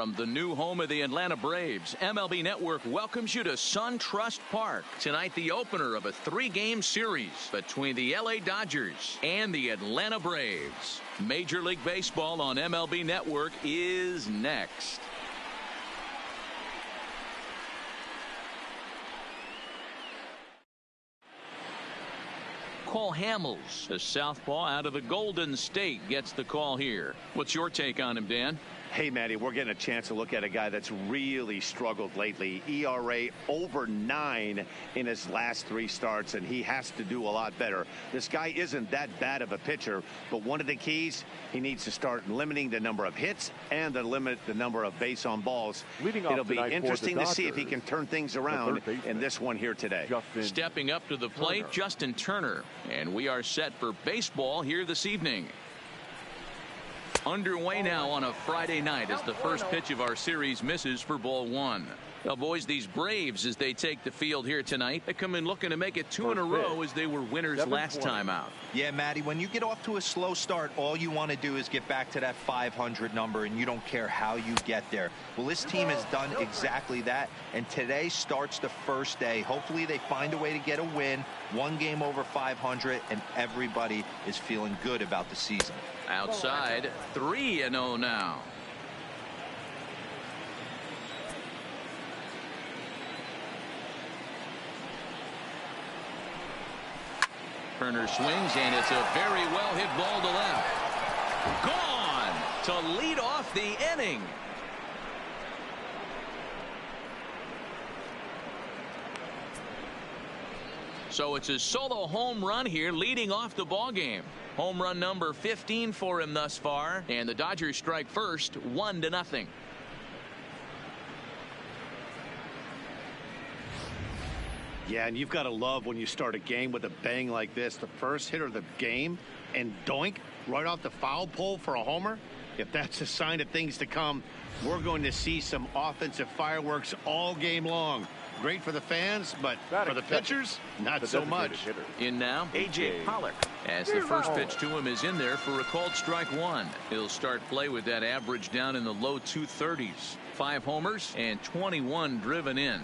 From the new home of the Atlanta Braves, MLB Network welcomes you to SunTrust Park. Tonight, the opener of a 3-game series between the LA Dodgers and the Atlanta Braves. Major League Baseball on MLB Network is next. Cole Hamels, a southpaw out of the Golden State, gets the call here. What's your take on him, Dan? Hey, Matty, we're getting a chance to look at a guy that's really struggled lately. ERA over 9 in his last 3 starts, and he has to do a lot better. This guy isn't that bad of a pitcher, but one of the keys, he needs to start limiting the number of hits and to limit the number of base on balls. It'll be interesting to see if he can turn things around in this one here today. Stepping up to the plate, Justin Turner. And we are set for baseball here this evening. Underway now on a Friday night as the first pitch of our series misses for ball 1. Now, boys, these Braves, as they take the field here tonight, they come in looking to make it 2 in a row as they were winners last time out. Yeah, Matty, when you get off to a slow start, all you want to do is get back to that 500 number, and you don't care how you get there. Well, this team has done exactly that, and today starts the first day. Hopefully they find a way to get a win, 1 game over 500, and everybody is feeling good about the season. Outside, 3-0 now. Turner swings, and it's a very well hit ball to left. Gone to lead off the inning. So it's a solo home run here leading off the ball game. Home run number 15 for him thus far, and the Dodgers strike first, 1-0. Yeah, and you've got to love when you start a game with a bang like this. The first hit of the game, and doink, right off the foul pole for a homer. If that's a sign of things to come, we're going to see some offensive fireworks all game long. Great for the fans, but for the pitchers, not so much. In now, A.J. Pollock, as the first pitch to him is in there for a called strike 1. He'll start play with that average down in the low 230s. 5 homers and 21 driven in.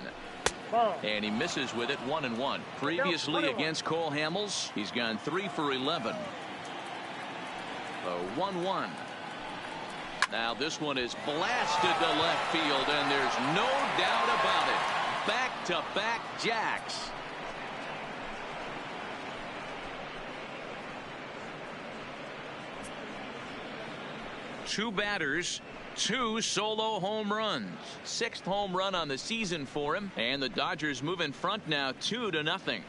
And he misses with it, 1-1. Previously against Cole Hamels, he's gone 3 for 11. A 1-1. Now this one is blasted to left field, and there's no doubt about it. Back-to-back jacks. Two batters, 2 solo home runs. 6th home run on the season for him, and the Dodgers move in front now 2-0.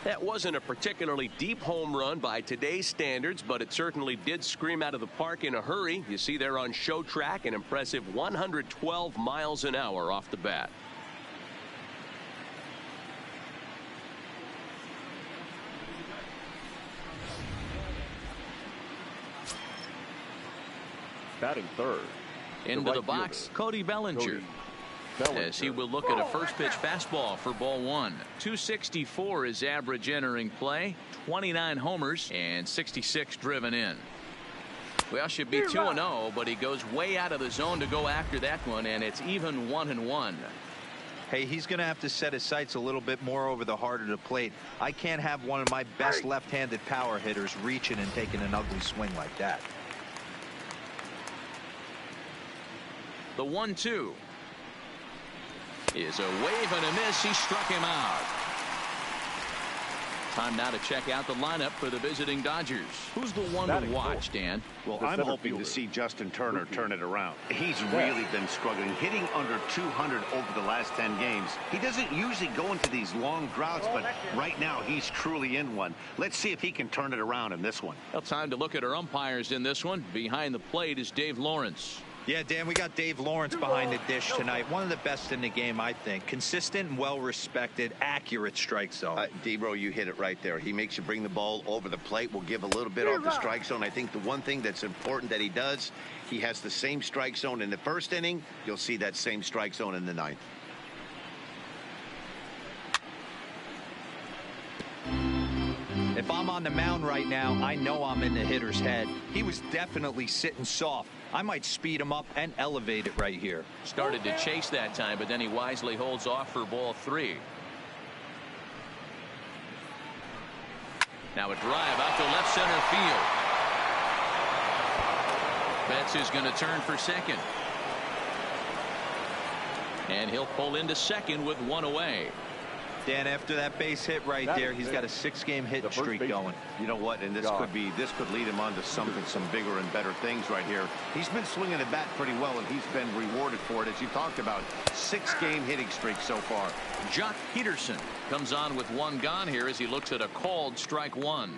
That wasn't a particularly deep home run by today's standards, but it certainly did scream out of the park in a hurry. You see there on show track an impressive 112 miles an hour off the bat. Batting third. Into the box, Cody Bellinger. As he will look at a first pitch fastball for ball 1. 264 is average entering play, 29 homers and 66 driven in. Well, should be 2-0, but he goes way out of the zone to go after that one, and it's even 1-1. Hey, he's going to have to set his sights a little bit more over the heart of the plate. I can't have one of my best left-handed power hitters reaching and taking an ugly swing like that. The 1-2 is a wave and a miss. He struck him out. Time now to check out the lineup for the visiting Dodgers. Who's the one to watch, Dan? Well, I'm hoping to see Justin Turner turn it around. He's really been struggling, hitting under 200 over the last 10 games. He doesn't usually go into these long droughts, but right now he's truly in one. Let's see if he can turn it around in this one. Well, time to look at our umpires in this one. Behind the plate is Dave Lawrence. Yeah, Dan, we got Dave Lawrence behind the dish tonight. One of the best in the game, I think. Consistent and well-respected, accurate strike zone. D-Bro, you hit it right there. He makes you bring the ball over the plate. We'll give a little bit off the strike zone. I think the one thing that's important that he does, he has the same strike zone in the first inning. You'll see that same strike zone in the ninth. If If I'm on the mound right now, I know I'm in the hitter's head. He was definitely sitting soft. I might speed him up and elevate it right here. Started to chase that time, but then he wisely holds off for ball 3. Now a drive out to left center field. Betts is going to turn for second. And he'll pull into second with 1 away. Dan, after that base hit right there, he's got a 6-game hit streak going. You know what? And this could lead him on to some bigger and better things right here. He's been swinging the bat pretty well, and he's been rewarded for it, as you talked about. 6-game hitting streak so far. Jock Peterson comes on with 1 gone here as he looks at a called strike 1.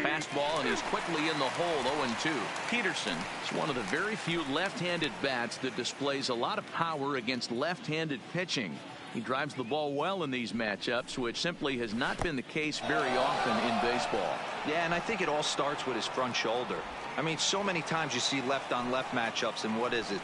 Fastball, and he's quickly in the hole. 0-2. Peterson is one of the very few left-handed bats that displays a lot of power against left-handed pitching. He drives the ball well in these matchups, which simply has not been the case very often in baseball. Yeah, and I think it all starts with his front shoulder. I mean, so many times you see left-on-left matchups, and what is it?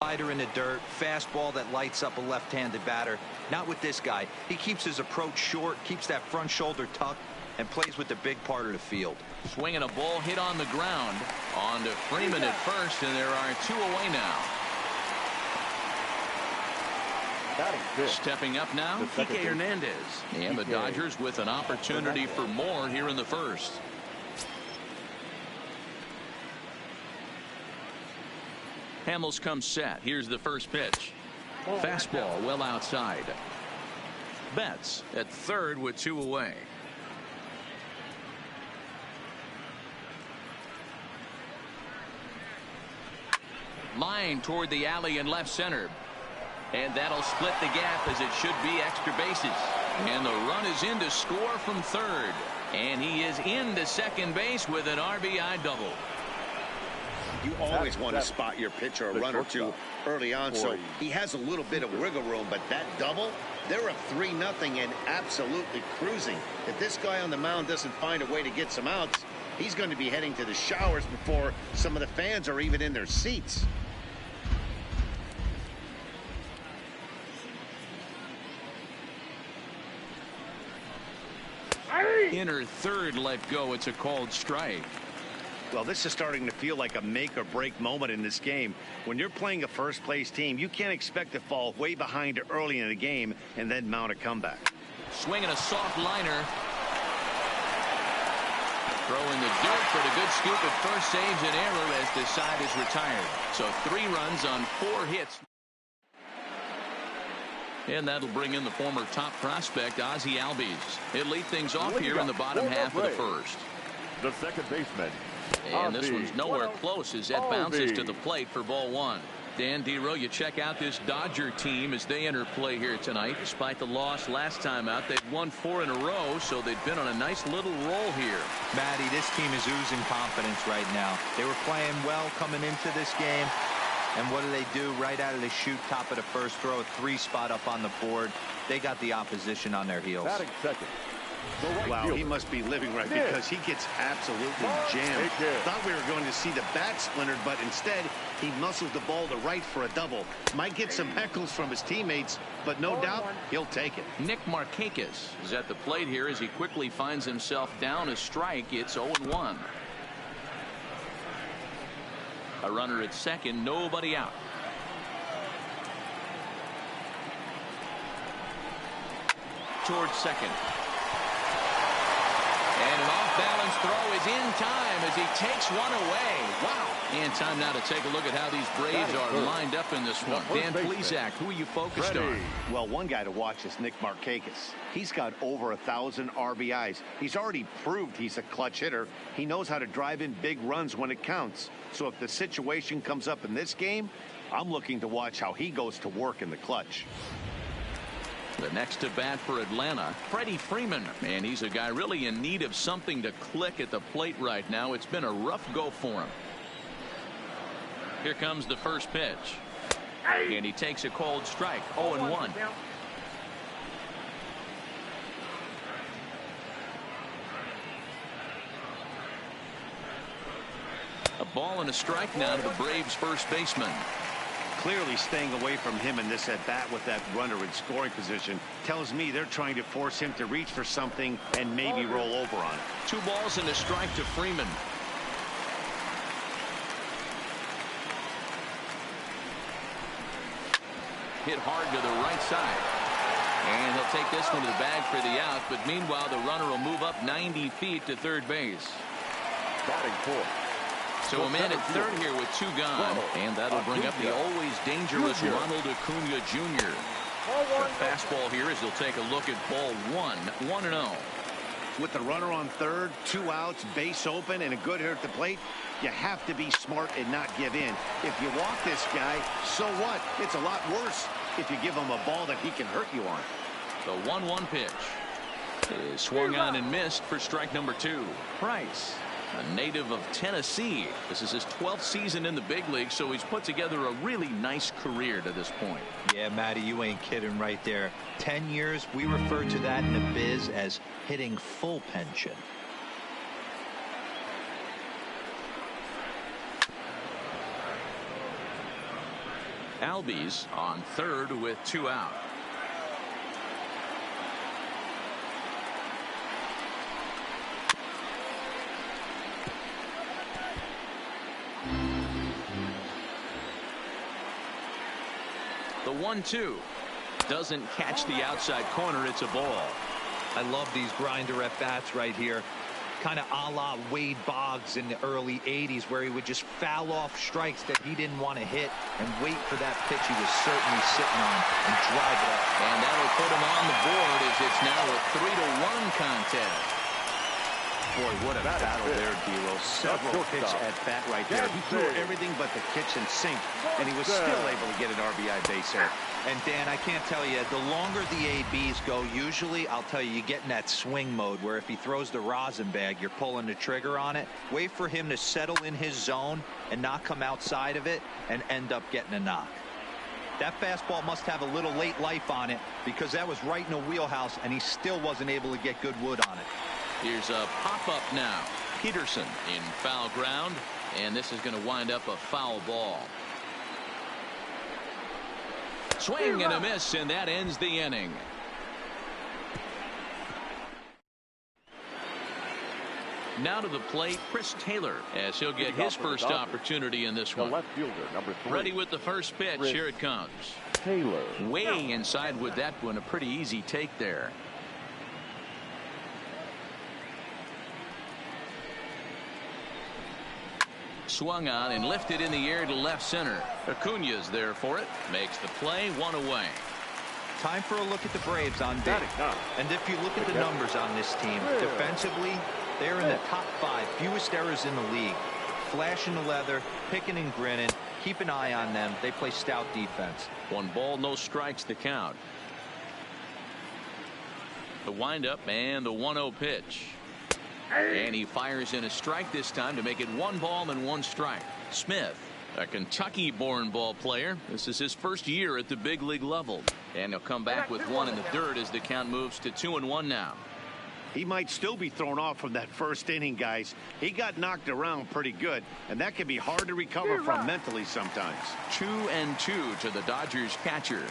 Slider in the dirt, fastball that lights up a left-handed batter. Not with this guy. He keeps his approach short, keeps that front shoulder tucked, and plays with the big part of the field. Swinging a ball hit on the ground. On to Freeman at first, and there are 2 away now. Stepping up now, Kike Hernandez. And the Dodgers with an opportunity for more here in the first. Hamels comes set. Here's the first pitch. Fastball well outside. Betts at third with 2 away. Line toward the alley in left center. And that'll split the gap, as it should be extra bases. And the run is in to score from third. And he is into second base with an RBI double. You always want to spot your pitcher a run or 2 early on, so he has a little bit of wiggle room. But that double, they're up 3-0 and absolutely cruising. If this guy on the mound doesn't find a way to get some outs, he's going to be heading to the showers before some of the fans are even in their seats. Inner third let go. It's a called strike. Well, this is starting to feel like a make or break moment in this game. When you're playing a first place team, you can't expect to fall way behind early in the game and then mount a comeback. Swinging a soft liner. Throwing the dirt, but a good scoop at first saves an error as the side is retired. So 3 runs on 4 hits. And that'll bring in the former top prospect, Ozzie Albies. He'll lead things off here in the bottom half of the first. The second baseman. And this one's nowhere close as that bounces to the plate for ball 1. Dan Dero, you check out this Dodger team as they enter play here tonight. Despite the loss last time out, they've won 4 in a row, so they've been on a nice little roll here. Matty, this team is oozing confidence right now. They were playing well coming into this game. And what do? Right out of the chute, top of the first, throw a 3 spot up on the board. They got the opposition on their heels. Batting second. Wow, he must be living right because he gets absolutely jammed. Thought we were going to see the bat splintered, but instead he muscles the ball to right for a double. Might get some heckles from his teammates, but no doubt he'll take it. Nick Markakis is at the plate here as he quickly finds himself down a strike. It's 0-1. A runner at second, nobody out. Towards second. And an off-balance throw is in time as he takes one away. Wow. And time now to take a look at how these Braves are lined up in this one. Dan Plesac, who are you focused on? Well, one guy to watch is Nick Markakis. He's got over 1,000 RBIs. He's already proved he's a clutch hitter. He knows how to drive in big runs when it counts. So if the situation comes up in this game, I'm looking to watch how he goes to work in the clutch. The next to bat for Atlanta, Freddie Freeman. And he's a guy really in need of something to click at the plate right now. It's been a rough go for him. Here comes the first pitch. And he takes a cold strike. 0-1. A ball and a strike now to the Braves first baseman. Clearly staying away from him in this at-bat with that runner in scoring position tells me they're trying to force him to reach for something and maybe roll over on it. 2 balls and a strike to Freeman. Hit hard to the right side. And he'll take this one to the bag for the out. But meanwhile, the runner will move up 90 feet to third base. Batting fourth. So a man at third here with 2 gone. And that'll bring up the always dangerous Ronald Acuna Jr. The fastball here as he'll take a look at ball 1. 1-0. With the runner on third, 2 outs, base open, and a good hitter at the plate, you have to be smart and not give in. If you walk this guy, so what? It's a lot worse if you give him a ball that he can hurt you on. The 1-1 pitch is swung on and missed for strike number 2. Price, a native of Tennessee. This is his 12th season in the big league, so he's put together a really nice career to this point. Yeah, Matty, you ain't kidding right there. 10 years, we refer to that in the biz as hitting full pension. Albies on third with 2 out. The 1-2 doesn't catch the outside corner. It's a ball. I love these grinder at bats right here. Kind of a la Wade Boggs in the early 80s, where he would just foul off strikes that he didn't want to hit and wait for that pitch he was certainly sitting on and drive it up. And that'll put him on the board as it's now a 3-1 contest. Boy, what a battle there, D-Lo. Several pitch at bat right there. He threw everything but the kitchen sink, and he was still able to get an RBI base hit. And Dan, I can't tell you, the longer the ABs go, usually I'll tell you, you get in that swing mode where if he throws the rosin bag, you're pulling the trigger on it. Wait for him to settle in his zone and not come outside of it and end up getting a knock. That fastball must have a little late life on it, because that was right in the wheelhouse and he still wasn't able to get good wood on it. Here's a pop-up now. Peterson in foul ground, and this is going to wind up a foul ball. Swing and a miss, and that ends the inning. Now to the plate, Chris Taylor, as he'll get his first opportunity in this one. Left fielder, number 3. Ready with the first pitch. Here it comes. Taylor. Way inside with that one. A pretty easy take there. Swung on and lifted in the air to left center. Acuna's there for it. Makes the play. 1 away. Time for a look at the Braves on big. And if you look at the numbers on this team, defensively, they're in the top 5 fewest errors in the league. Flashing the leather, picking and grinning. Keep an eye on them. They play stout defense. 1 ball, no strikes to count. The windup and the 1-0 pitch. And he fires in a strike this time to make it 1 ball and 1 strike. Smith, a Kentucky-born ball player. This is his first year at the big league level. And he'll come back with 1 in the third as the count moves to 2-1 now. He might still be thrown off from that first inning, guys. He got knocked around pretty good, and that can be hard to recover from mentally sometimes. 2-2 to the Dodgers catcher.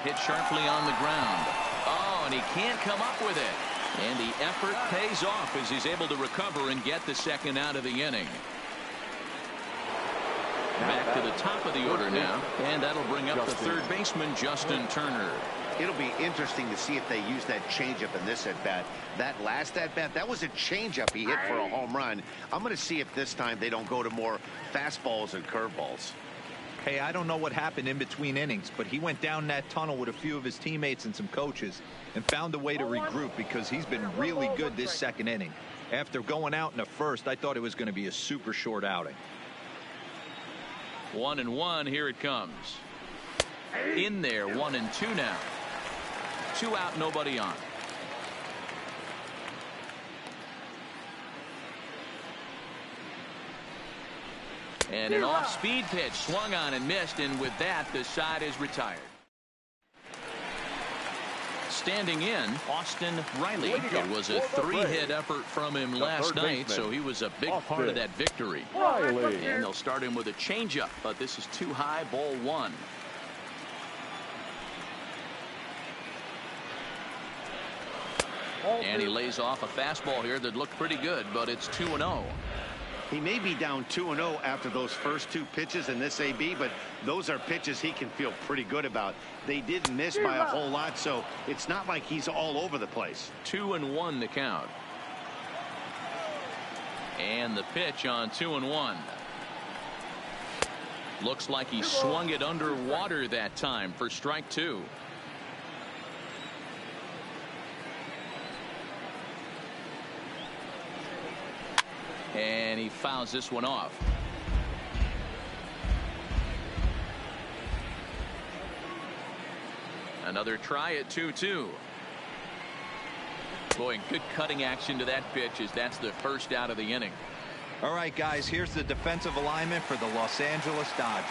Hit sharply on the ground. Oh, and he can't come up with it. And the effort pays off as he's able to recover and get the second out of the inning. Back to the top of the order now, and that'll bring up the third baseman, Justin Turner. It'll be interesting to see if they use that changeup in this at-bat. That last at-bat, that was a changeup he hit for a home run. I'm going to see if this time they don't go to more fastballs and curveballs. Hey, I don't know what happened in between innings, but he went down that tunnel with a few of his teammates and some coaches and found a way to regroup, because he's been really good this second inning. After going out in the first, I thought it was going to be a super short outing. 1-1, here it comes. In there, 1-2 now. 2 out, nobody on. And an off-speed pitch swung on and missed, and with that, the side is retired. Standing in, Austin Riley. It was a 3-hit effort from him last night, so he was a big part of that victory. Riley. And they'll start him with a changeup, but this is too high, ball 1. And he lays off a fastball here that looked pretty good, but it's 2-0. He may be down 2-0 after those first 2 pitches in this AB, but those are pitches he can feel pretty good about. They did miss by a whole lot, so it's not like he's all over the place. 2-1 the count. And the pitch on 2-1. Looks like he swung it underwater that time for strike 2. And he fouls this one off. Another try at 2-2. Boy, good cutting action to that pitch as that's the first out of the inning. All right, guys, here's the defensive alignment for the Los Angeles Dodgers.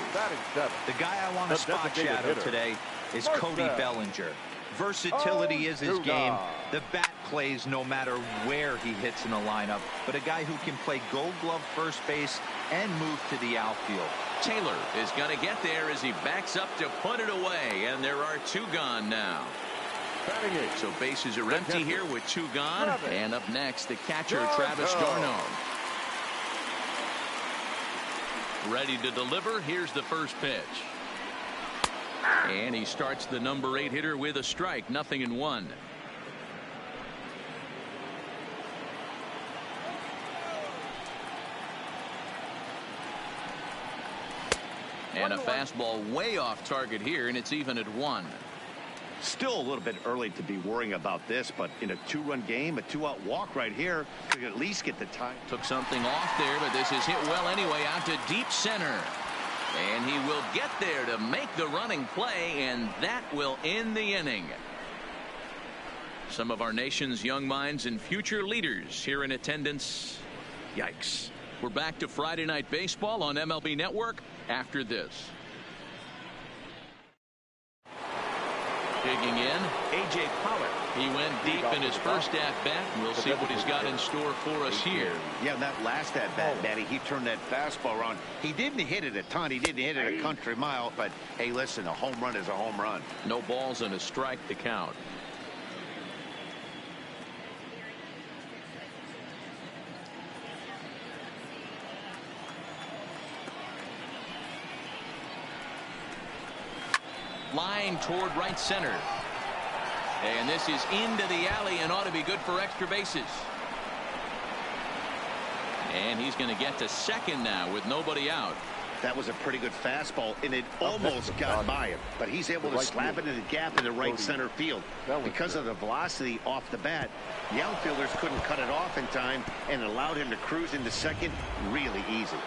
The guy I want to spot shadow today is Cody Bellinger. Versatility is his game. The bat plays no matter where he hits in the lineup, but a guy who can play Gold Glove first base and move to the outfield. Taylor is going to get there as he backs up to put it away, and there are 2 gone now. So bases are empty here with 2 gone. And up next, the catcher, Travis d'Arnaud. Ready to deliver. Here's the first pitch. And he starts the number 8 hitter with a strike. 0-1. And a fastball way off target here, and it's even at 1. Still a little bit early to be worrying about this, but in a 2-run game, a 2-out walk right here could at least get the time. Took something off there, but this is hit well anyway out to deep center. And he will get there to make the running play, and that will end the inning. Some of our nation's young minds and future leaders here in attendance. Yikes. We're back to Friday Night Baseball on MLB Network after this. Digging in, A.J. Pollock. He went deep in his first at-bat. We'll see what he's got in store for us here. Yeah, that last at-bat, Matty, he turned that fastball around. He didn't hit it a ton. He didn't hit it a country mile. But, hey, listen, a home run is a home run. No balls and a strike to count. Line toward right center. And this is into the alley and ought to be good for extra bases. And he's going to get to second now with nobody out. That was a pretty good fastball, and it almost got by him. But he's able to slap it in the gap in the right center field. Because of the velocity off the bat, the outfielders couldn't cut it off in time and allowed him to cruise into second really easy.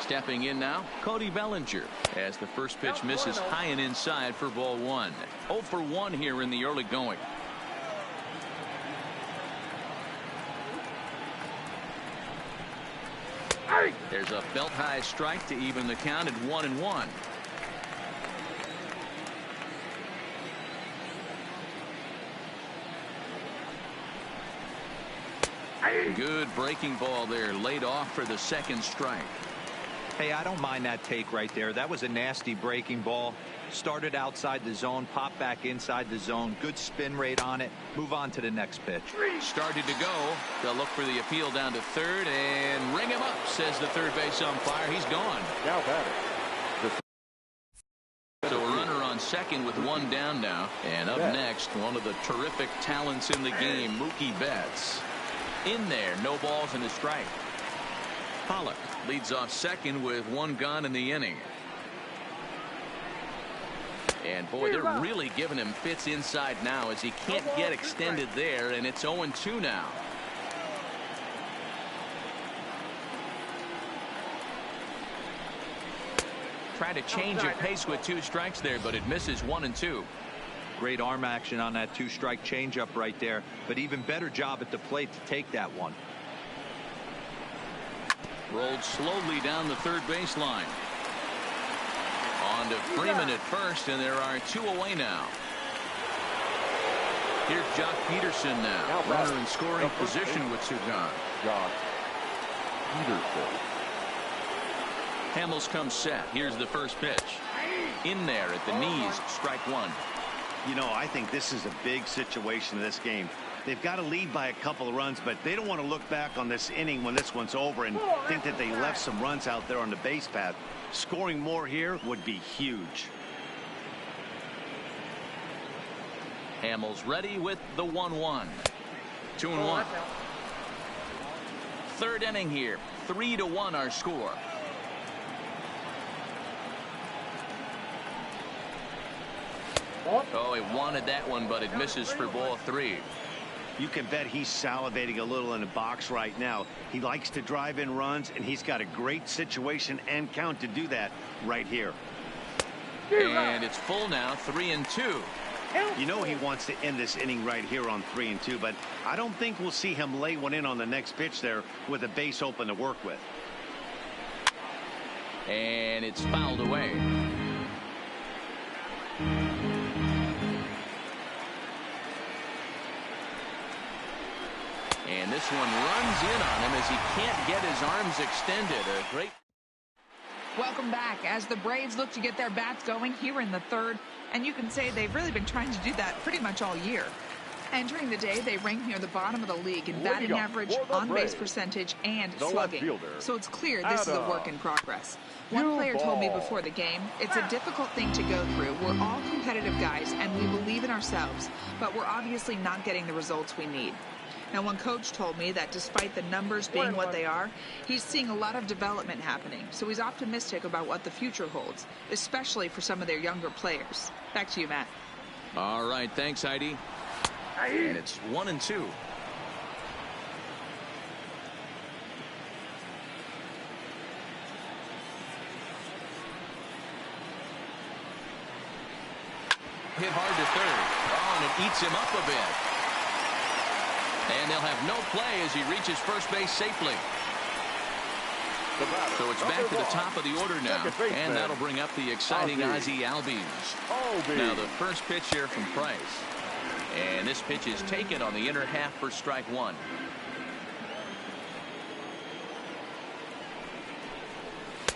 Stepping in now, Cody Bellinger, as the first pitch misses high and inside for ball 1. 0 for 1 here in the early going. There's a belt high strike to even the count at 1-1. Good breaking ball there, laid off for the second strike. Hey, I don't mind that take right there. That was a nasty breaking ball. Started outside the zone, popped back inside the zone. Good spin rate on it. Move on to the next pitch. Started to go. They'll look for the appeal down to third and ring him up, says the third base umpire. He's gone. Now batting. So a runner on second with one down now. And up next, one of the terrific talents in the game, Mookie Betts. In there, no balls and a strike. Pollock leads off second with one gone in the inning. And boy, they're really giving him fits inside now as he can't get extended there, and it's 0-2 now. Try to change of pace with 2 strikes there, but it misses 1-2. Great arm action on that 2-strike changeup right there, but even better job at the plate to take that one. Rolled slowly down the third baseline. On to Freeman at first, and there are 2 away now. Here's Jock Peterson now. Runner in scoring position with 2 gone. Jock Peterson. Hamels comes set. Here's the first pitch. In there at the knees, strike 1. You know, I think this is a big situation in this game. They've got to lead by a couple of runs, but they don't want to look back on this inning when this one's over and think that they left some runs out there on the base path. Scoring more here would be huge. Hamels ready with the 1-1. 2-1. Third inning here. 3-1 our score. Oh, he wanted that one, but it misses for ball 3. You can bet he's salivating a little in the box right now. He likes to drive in runs, and he's got a great situation and count to do that right here. And it's full now, 3-2. You know he wants to end this inning right here on 3-2, but I don't think we'll see him lay one in on the next pitch there with a base open to work with. And it's fouled away. And this one runs in on him as he can't get his arms extended. A great. Welcome back as the Braves look to get their bats going here in the third. And you can say they've really been trying to do that pretty much all year. Entering the day, they rank near the bottom of the league in batting average, on-base percentage, and slugging. So it's clear this is a work in progress. One player told me before the game, it's a difficult thing to go through. We're all competitive guys, and we believe in ourselves, but we're obviously not getting the results we need. Now, one coach told me that despite the numbers being what they are, he's seeing a lot of development happening. So he's optimistic about what the future holds, especially for some of their younger players. Back to you, Matt. All right. Thanks, Heidi. And it's 1-2. Hit hard to third. Oh, and it eats him up a bit. And they'll have no play as he reaches first base safely. So it's back to the top of the order now. And that'll bring up the exciting Ozzie Albies. Now the first pitch here from Price. And this pitch is taken on the inner half for strike 1.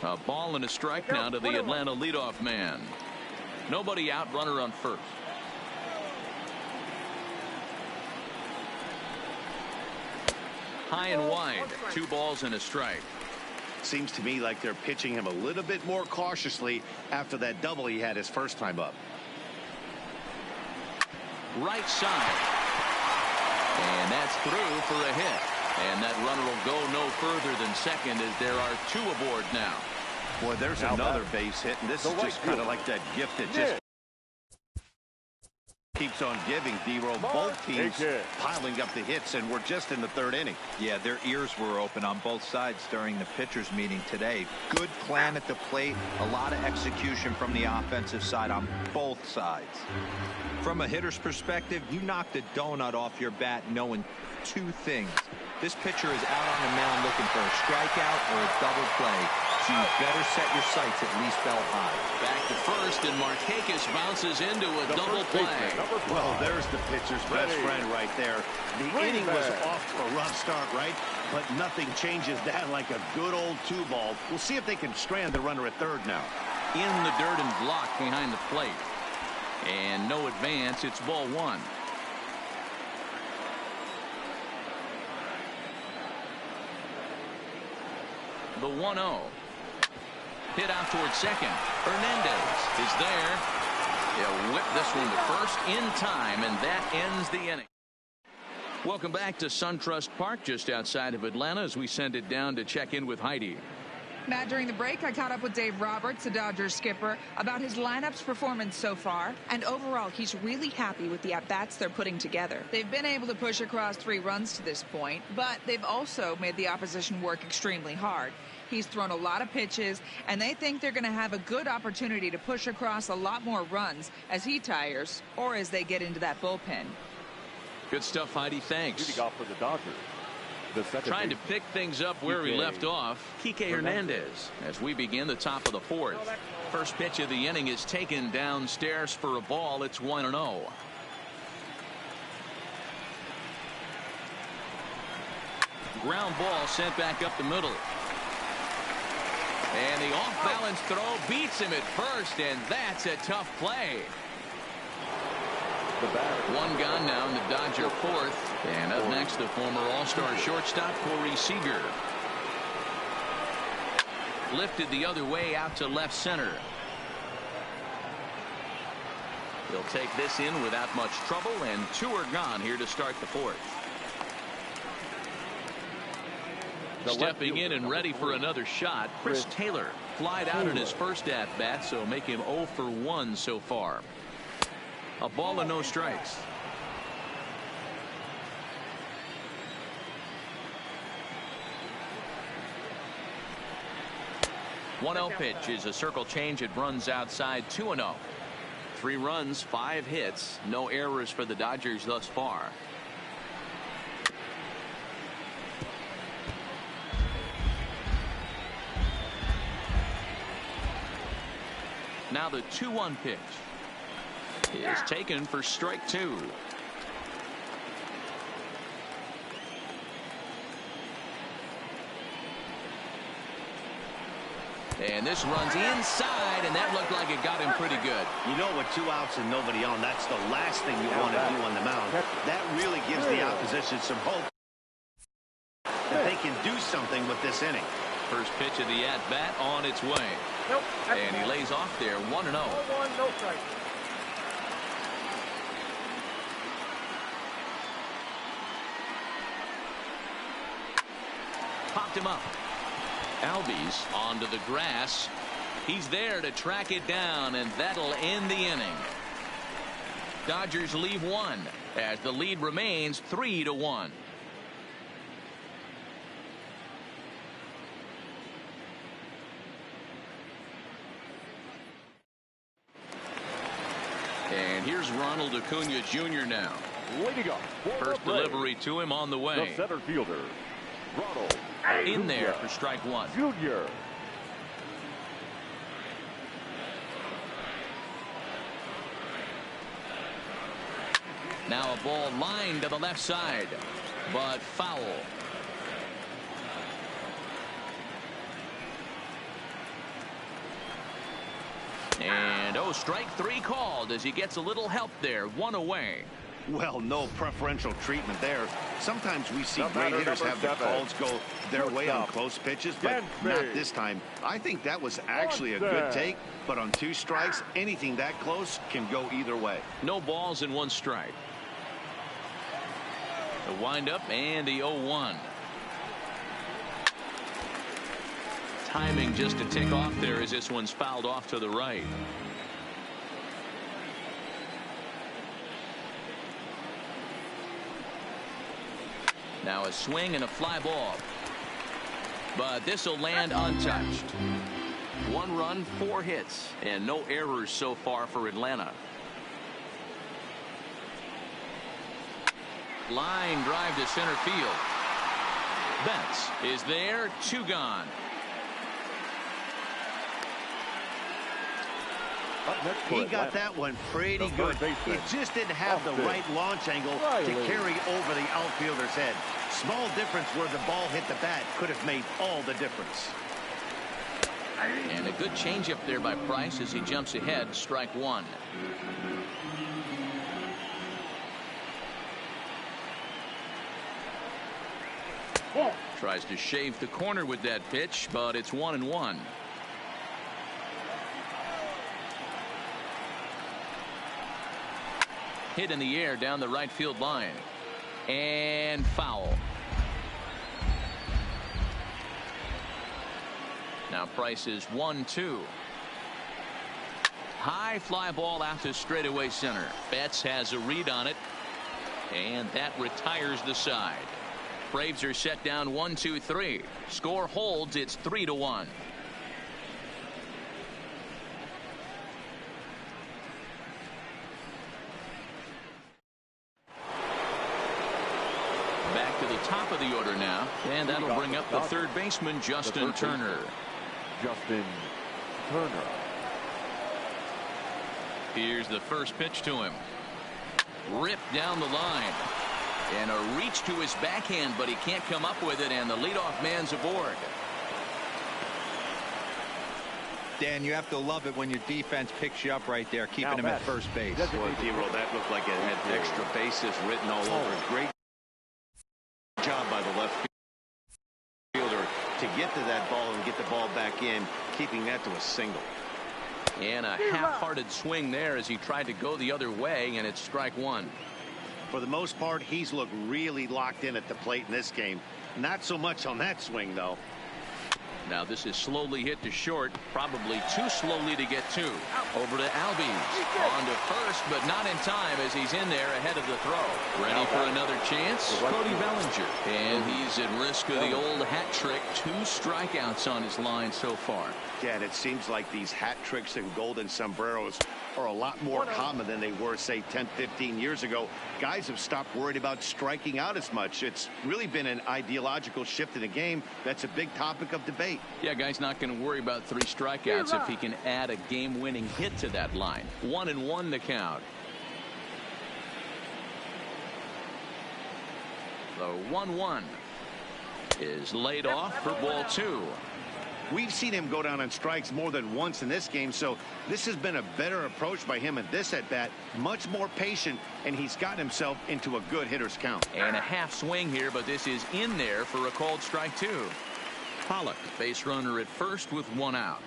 A ball and a strike now to the Atlanta leadoff man. Nobody out, runner on first. High and wide, 2 balls and a strike. Seems to me like they're pitching him a little bit more cautiously after that double he had his first time up. Right side. And that's through for a hit. And that runner will go no further than second as there are 2 aboard now. Boy, there's another base hit, and this is just kind of like that gift that just Keeps on giving, D-Roll. Both teams piling up the hits, and we're just in the third inning. Yeah, their ears were open on both sides during the pitchers meeting today. Good plan at the plate, a lot of execution from the offensive side on both sides. From a hitter's perspective, you knocked a donut off your bat knowing two things. This pitcher is out on the mound looking for a strikeout or a double play, so you better set your sights at least belt high. Back to first, and Markakis bounces into a double play. Well, there's the pitcher's best friend right there. The inning was off to a rough start, right? But nothing changes that like a good old 2-ball. We'll see if they can strand the runner at third now. In the dirt and blocked behind the plate. And no advance. It's ball 1. The 1-0. Hit out towards second. Hernandez is there. He'll whip this one to first in time, and that ends the inning. Welcome back to SunTrust Park, just outside of Atlanta, as we send it down to check in with Heidi. Matt, during the break, I caught up with Dave Roberts, the Dodgers skipper, about his lineup's performance so far. And overall, he's really happy with the at-bats they're putting together. They've been able to push across 3 runs to this point, but they've also made the opposition work extremely hard. He's thrown a lot of pitches, and they think they're going to have a good opportunity to push across a lot more runs as he tires or as they get into that bullpen. Good stuff, Heidi. Thanks. Leading off for the Dodgers. Trying to pick things up where we left off, Kike Hernandez, as we begin the top of the 4th. First pitch of the inning is taken downstairs for a ball. It's 1-0. Ground ball sent back up the middle. And the off-balance throw beats him at first, and that's a tough play. One gone now in the Dodger 4th. And up next, the former All-Star shortstop, Corey Seager. Lifted the other way out to left center. He'll take this in without much trouble, and 2 are gone here to start the 4th. Stepping in and ready for another shot, Chris Taylor flied out in his first at-bat, so make him 0 for 1 so far. A ball and no strikes. One 0 pitch is a circle change. It runs outside. 2-0. 3 runs, 5 hits, no errors for the Dodgers thus far. Now the 2-1 pitch is taken for strike 2. And this runs inside, and that looked like it got him pretty good. You know, with 2 outs and nobody on, that's the last thing you want to do on the mound. That really gives the opposition some hope that they can do something with this inning. First pitch of the at-bat on its way. And he lays off there, 1-0. No strike. Popped him up. Albies onto the grass. He's there to track it down, and that'll end the inning. Dodgers leave 1 as the lead remains 3-1. And here's Ronald Acuna Jr. now. First delivery to him on the way. The center fielder, Ronald in there for strike 1. Jr. Now a ball lined to the left side, but foul. And strike 3 called as he gets a little help there. 1 away. Well, no preferential treatment there. Sometimes we see great hitters have the calls go their way on close pitches, but not this time. I think that was actually a good take, but on 2 strikes, anything that close can go either way. No balls and 1 strike. The windup and the 0-1. Timing just to tick off there as this one's fouled off to the right. Now a swing and a fly ball. But this will land untouched. 1 run, 4 hits, and no errors so far for Atlanta. Line drive to center field. Betts is there, 2 gone. He got that one pretty good. He just didn't have the right launch angle to carry over the outfielder's head. Small difference where the ball hit the bat could have made all the difference. And a good changeup there by Price as he jumps ahead. Strike 1. Tries to shave the corner with that pitch, but it's 1-1. Hit in the air down the right field line. And foul. Now Price is 1-2. High fly ball out to straightaway center. Betts has a read on it. And that retires the side. Braves are set down 1-2-3. Score holds. It's 3-1. Back to the top of the order now, and that'll bring up the third baseman, Justin Turner. Justin Turner. Here's the first pitch to him. Ripped down the line. And a reach to his backhand, but he can't come up with it, and the leadoff man's aboard. Dan, you have to love it when your defense picks you up right there, keeping him at first base. Well, D-Roll, that looked like it had extra bases written all over it. Great job by the left fielder to get to that ball and get the ball back in, keeping that to a single. And a half-hearted swing there as he tried to go the other way, and it's strike 1. For the most part, he's looked really locked in at the plate in this game. Not so much on that swing, though. Now this is slowly hit to short, probably too slowly to get to. Over to Albies. On to first, but not in time as he's in there ahead of the throw. Ready for another chance? Cody Bellinger. And he's at risk of the old hat trick. 2 strikeouts on his line so far. Yeah, and it seems like these hat tricks and golden sombreros are a lot more common than they were, say, 10, 15 years ago. Guys have stopped worried about striking out as much. It's really been an ideological shift in the game. That's a big topic of debate. Yeah, guy's not going to worry about 3 strikeouts if he can add a game-winning hit to that line. 1-1 the count. The 1-1 is laid off for ball 2. We've seen him go down on strikes more than once in this game, so this has been a better approach by him at this at-bat. Much more patient, and he's gotten himself into a good hitter's count. And a half swing here, but this is in there for a called strike 2. Pollock, base runner at first with 1 out.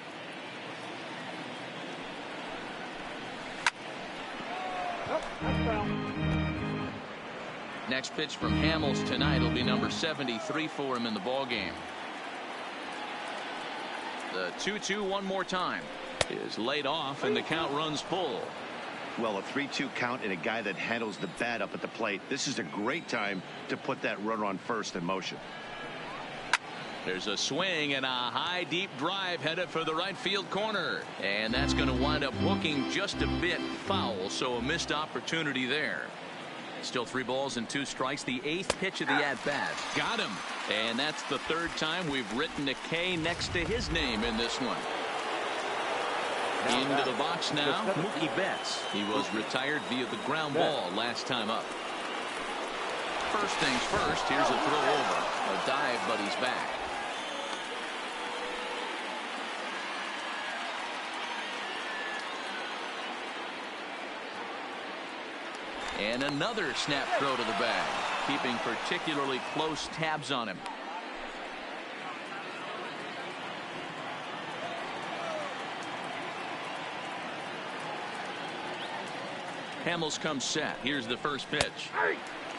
Next pitch from Hamels tonight will be number 73 for him in the ballgame. The 2-2 one more time is laid off, and the count runs full. Well, a 3-2 count and a guy that handles the bat up at the plate. This is a great time to put that runner on first in motion. There's a swing and a high deep drive headed for the right field corner, and that's going to wind up hooking just a bit foul, so a missed opportunity there. Still 3 balls and 2 strikes. The 8th pitch of the at-bat. Got him. And that's the 3rd time we've written a K next to his name in this one. Into the box now, Mookie Betts. He was retired via the ground ball last time up. First things first, here's a throw over. A dive, but he's back. And another snap throw to the bag, keeping particularly close tabs on him. Hamels comes set. Here's the first pitch.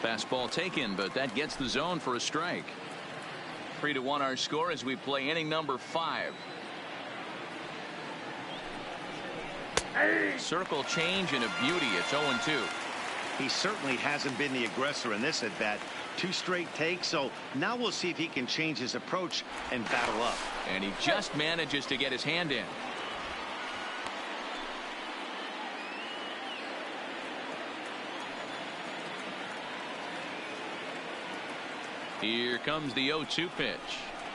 Fastball taken, but that gets the zone for a strike. 3-1 our score as we play inning number 5. Circle change and a beauty. It's 0-2. He certainly hasn't been the aggressor in this at bat, 2 straight takes, so now we'll see if he can change his approach and battle up. And he just manages to get his hand in. Here comes the 0-2 pitch.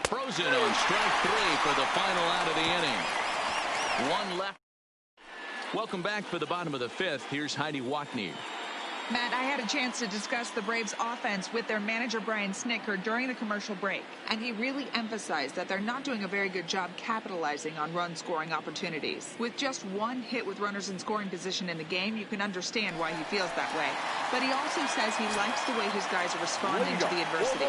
Frozen on strike 3 for the final out of the inning. 1 left. Welcome back for the bottom of the 5th. Here's Heidi Watney. Matt, I had a chance to discuss the Braves offense with their manager Brian Snitker during the commercial break, and he really emphasized that they're not doing a very good job capitalizing on run scoring opportunities. With just 1 hit with runners in scoring position in the game, you can understand why he feels that way. But he also says he likes the way his guys are responding to the adversity.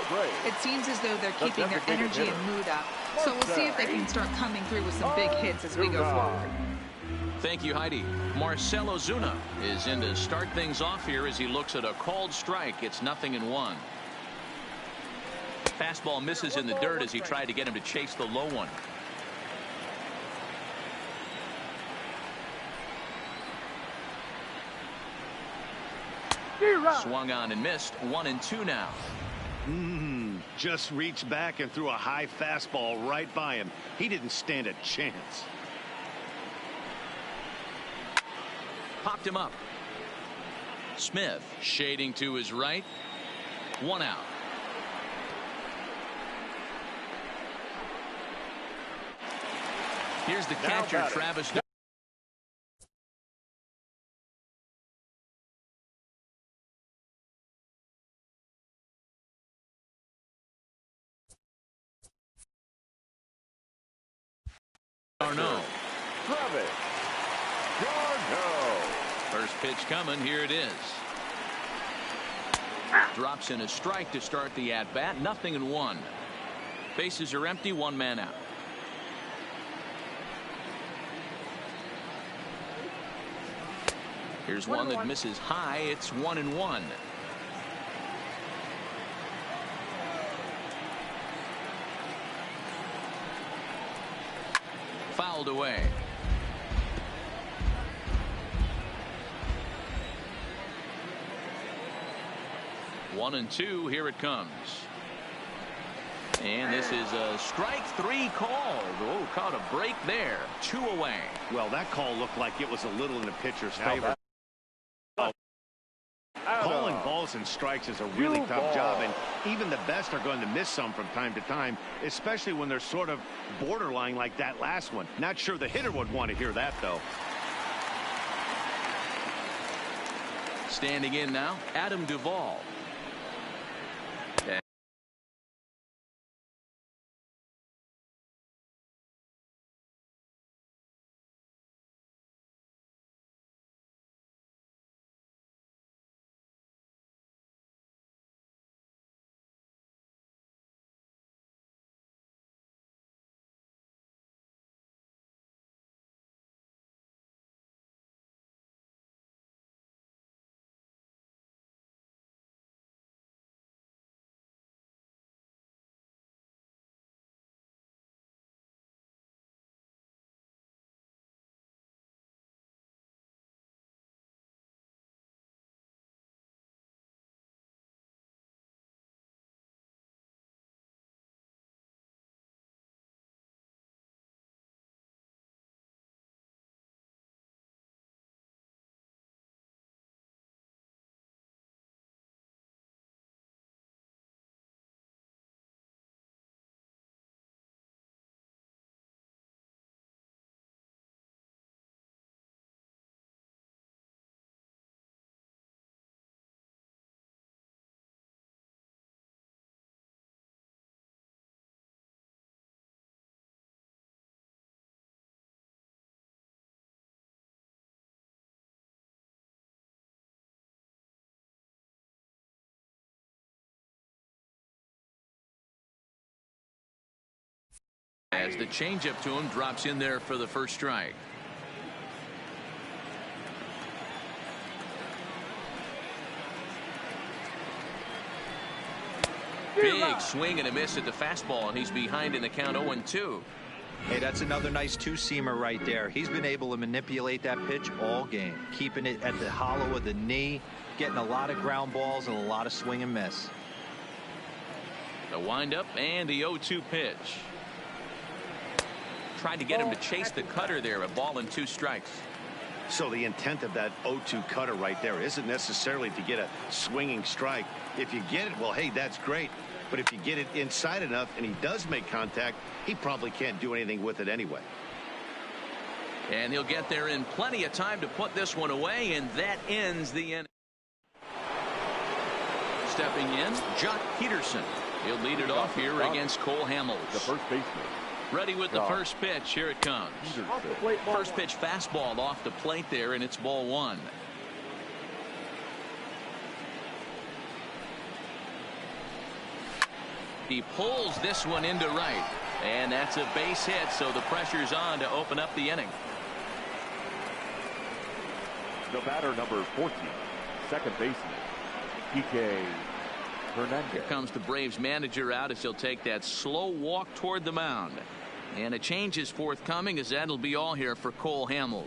It seems as though they're keeping their energy and mood up, so we'll see if they can start coming through with some big hits as we go forward. Thank you, Heidi. Marcell Ozuna is in to start things off here as he looks at a called strike. It's 0-1. Fastball misses in the dirt as he tried to get him to chase the low one. Swung on and missed. 1-2 now. Just reached back and threw a high fastball right by him. He didn't stand a chance. Popped him up. Smith shading to his right. 1 out. Here's the catcher, Travis. Darno. First pitch coming. Here it is. Drops in a strike to start the at-bat. 0-1. Bases are empty. 1 man out. Here's one that misses high. It's 1-1. Fouled away. One and 2. Here it comes. And this is a strike 3 call. Oh, caught a break there. 2 away. Well, that call looked like it was a little in the pitcher's favor. Calling balls and strikes is a really tough job, and even the best are going to miss some from time to time, especially when they're sort of borderline like that last one. Not sure the hitter would want to hear that, though. Standing in now, Adam Duvall. As the changeup to him drops in there for the first strike. Big swing and a miss at the fastball, and he's behind in the count 0-2. Hey, that's another nice 2-seamer right there. He's been able to manipulate that pitch all game, keeping it at the hollow of the knee, getting a lot of ground balls and a lot of swing and miss. The windup and the 0-2 pitch. Tried to get him to chase the cutter there. A ball and 2 strikes. So the intent of that 0-2 cutter right there isn't necessarily to get a swinging strike. If you get it, well, hey, that's great. But if you get it inside enough and he does make contact, he probably can't do anything with it anyway. And he'll get there in plenty of time to put this one away, and that ends the inning. Stepping in, Jock Peterson. He'll lead it off here against Cole Hamels. The first baseman. Ready with the first pitch. Here it comes. First pitch fastball off the plate there, and it's ball 1. He pulls this one into right, and that's a base hit, so the pressure's on to open up the inning. The batter, number 14, second baseman, Kike Hernandez. Here comes the Braves manager out as he'll take that slow walk toward the mound. And a change is forthcoming, as that'll be all here for Cole Hamels.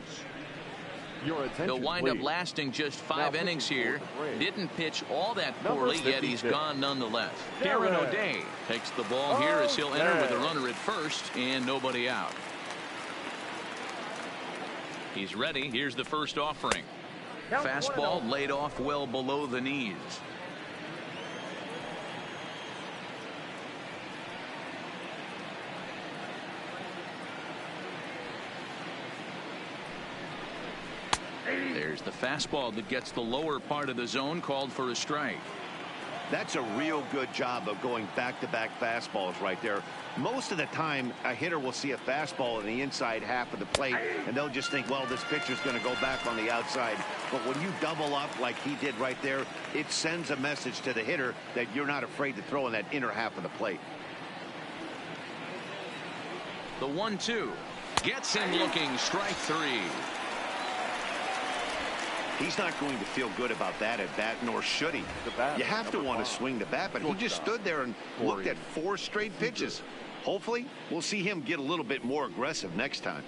He'll wind up lasting just 5 innings here. Didn't pitch all that poorly, yet he's gone nonetheless. Darren O'Day takes the ball here as he'll enter with a runner at first and nobody out. He's ready. Here's the first offering. Fastball laid off well below the knees. There's the fastball that gets the lower part of the zone, called for a strike. That's a real good job of going back-to-back fastballs right there. Most of the time, a hitter will see a fastball in the inside half of the plate, and they'll just think, well, this pitcher's going to go back on the outside. But when you double up like he did right there, it sends a message to the hitter that you're not afraid to throw in that inner half of the plate. The 1-2 gets him looking. Strike 3. He's not going to feel good about that at bat, nor should he. You have to want to swing the bat, but he just stood there and looked at 4 straight pitches. Hopefully, we'll see him get a little bit more aggressive next time.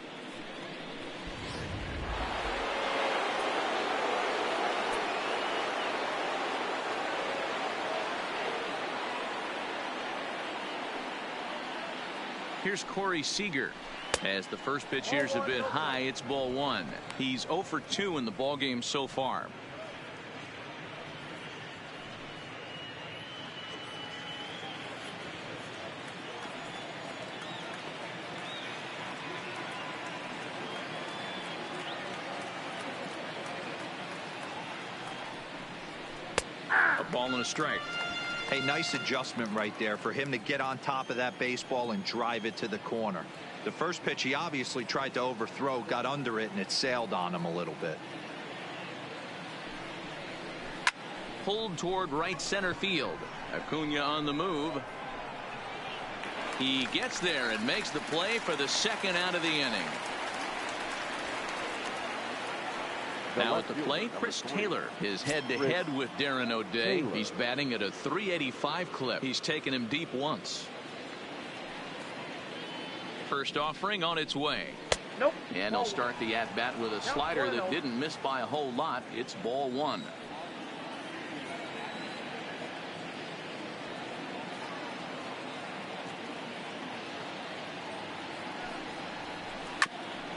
Here's Corey Seager. As the first pitch here's a bit high, it's ball 1. He's 0 for 2 in the ball game so far. A ball and a strike. Hey, nice adjustment right there for him to get on top of that baseball and drive it to the corner. The first pitch he obviously tried to overthrow, got under it, and it sailed on him a little bit. Pulled toward right center field. Acuna on the move. He gets there and makes the play for the second out of the inning. Now at the plate, Chris Taylor is head-to-head with Darren O'Day. He's batting at a .385 clip. He's taken him deep once. First offering on its way. Nope. And he'll start the at-bat with a slider that didn't miss by a whole lot. It's ball 1.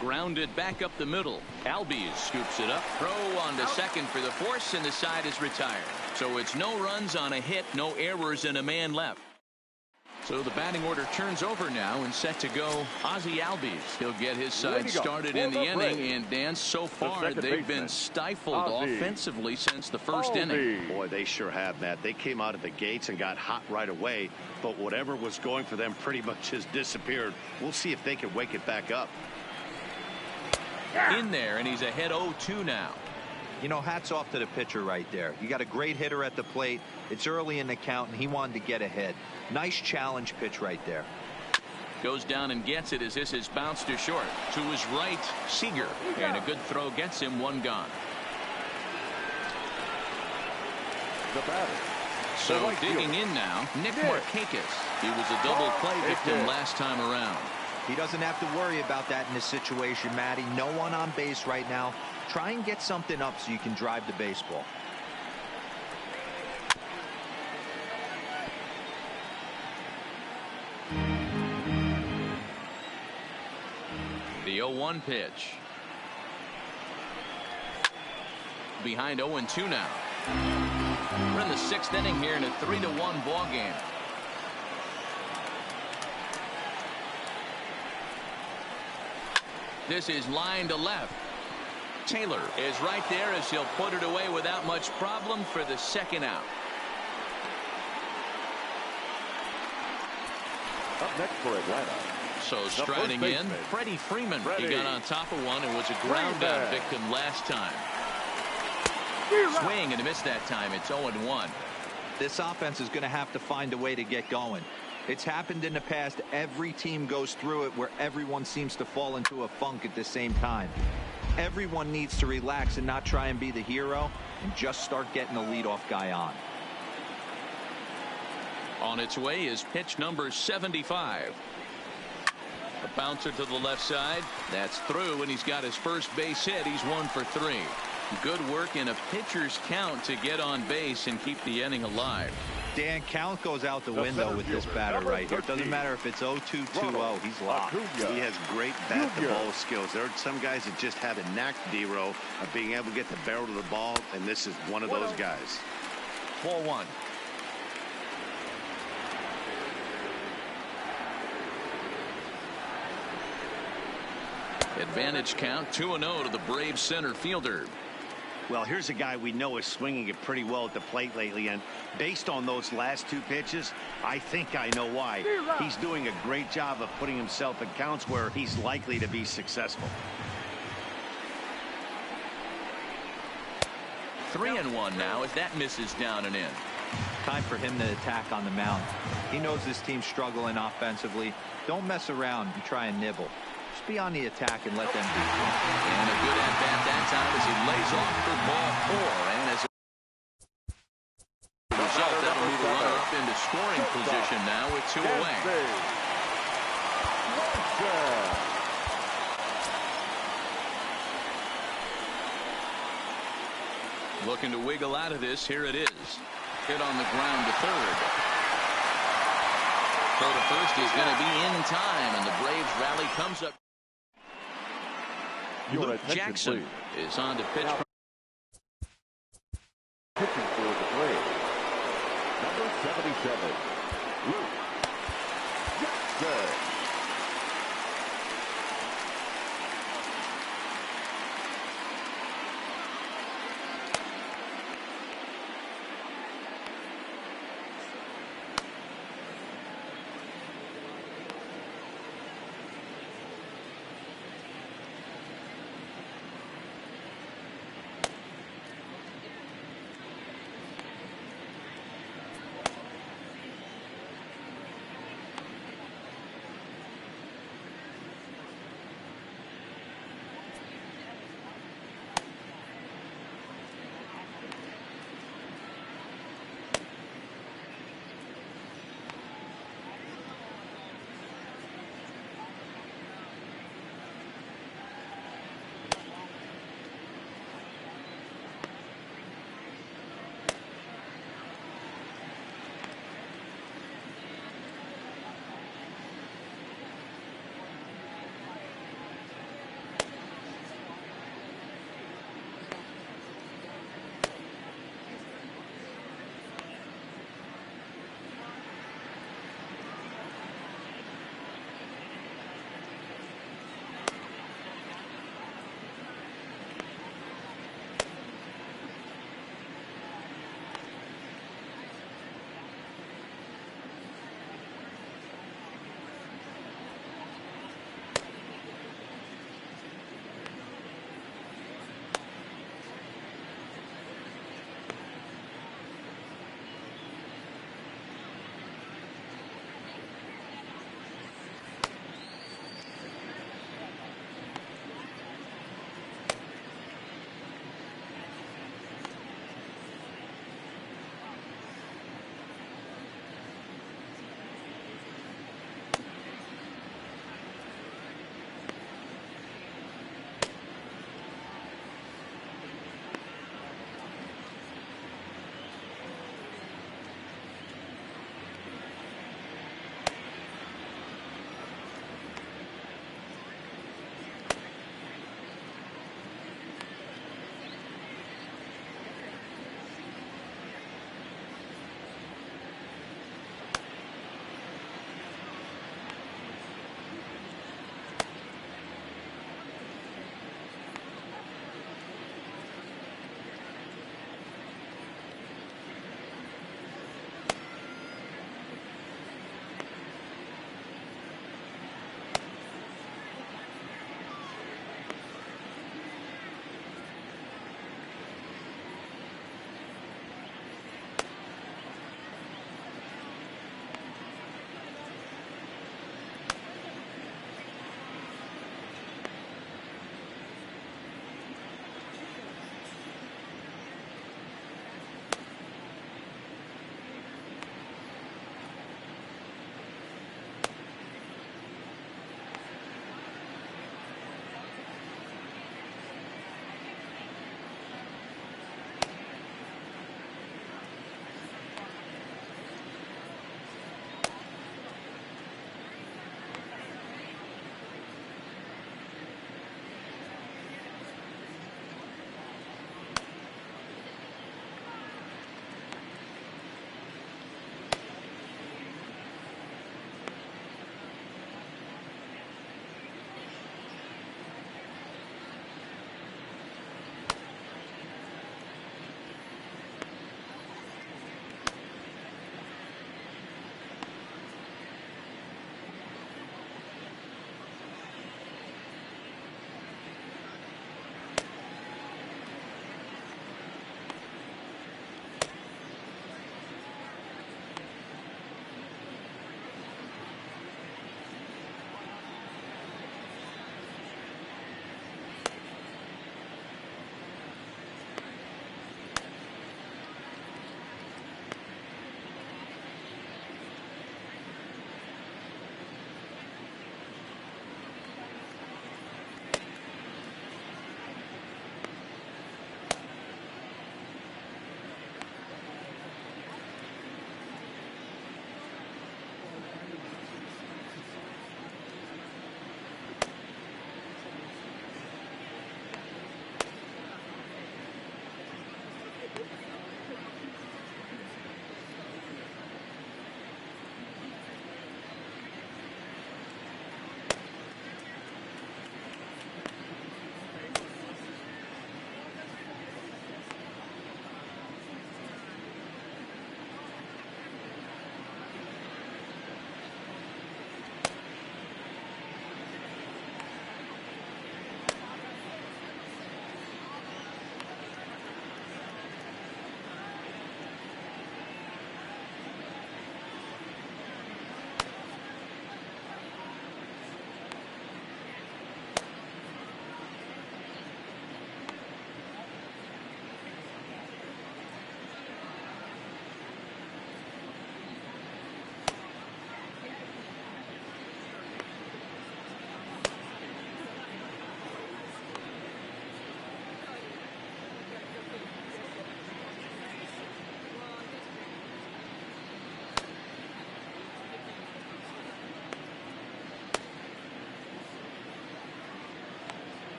Grounded back up the middle. Albies scoops it up. Throw on to second for the force, and the side is retired. So it's no runs on a hit, no errors, and a man left. So the batting order turns over now and set to go Ozzie Albies. He'll get his side started in the inning, and Dan, so far they've been stifled offensively since the first inning. Boy, they sure have, Matt. They came out of the gates and got hot right away, but whatever was going for them pretty much has disappeared. We'll see if they can wake it back up. In there, and he's ahead 0-2 now. You know, hats off to the pitcher right there. You got a great hitter at the plate. It's early in the count, and he wanted to get ahead. Nice challenge pitch right there. Goes down and gets it as this is bounced to short. To his right, Seager. And a good throw gets him, 1 gone. The batter. So digging in now, Nick Markakis. He was a double play victim last time around. He doesn't have to worry about that in this situation, Matty. No one on base right now. Try and get something up so you can drive the baseball. The 0-1 pitch. Behind 0-2 now. We're in the 6th inning here in a 3-1 ball game. This is line to left. Taylor is right there as he'll put it away without much problem for the 2nd out. Up next for Atlanta. So striding in, Freddie Freeman. He got on top of one and was a ground out victim last time. Swing and a miss that time. It's 0-1. This offense is going to have to find a way to get going. It's happened in the past. Every team goes through it where everyone seems to fall into a funk at the same time. Everyone needs to relax and not try and be the hero and just start getting the leadoff guy on. On its way is pitch number 75. A bouncer to the left side. That's through, and he's got his first base hit. He's 1 for 3. Good work in a pitcher's count to get on base and keep the inning alive. Dan, count goes out the window with this batter right here. It doesn't matter if it's 0-2, 2-0. He's locked. He has great bat-to-ball skills. There are some guys that just have a knack, D-Row, of being able to get the barrel of the ball, and this is one of those guys. 4-1. Advantage count 2-0 to the Braves center fielder. Well, here's a guy we know is swinging it pretty well at the plate lately, and based on those last 2 pitches, I think I know why. He's doing a great job of putting himself in counts where he's likely to be successful. 3-1 now as that misses down and in. Time for him to attack on the mound. He knows this team's struggling offensively. Don't mess around and try and nibble. Just be on the attack and let them do it. And a good at-bat that time as he lays off for ball 4. And as a result, that'll move the runner up into scoring position now with 2 away. Looking to wiggle out of this. Here it is. Hit on the ground to third. Throw to first is going to be in time, and the Braves rally comes up. Luke Jackson is on to pitch. Pitching for the Braves, number 77, Luke Jackson.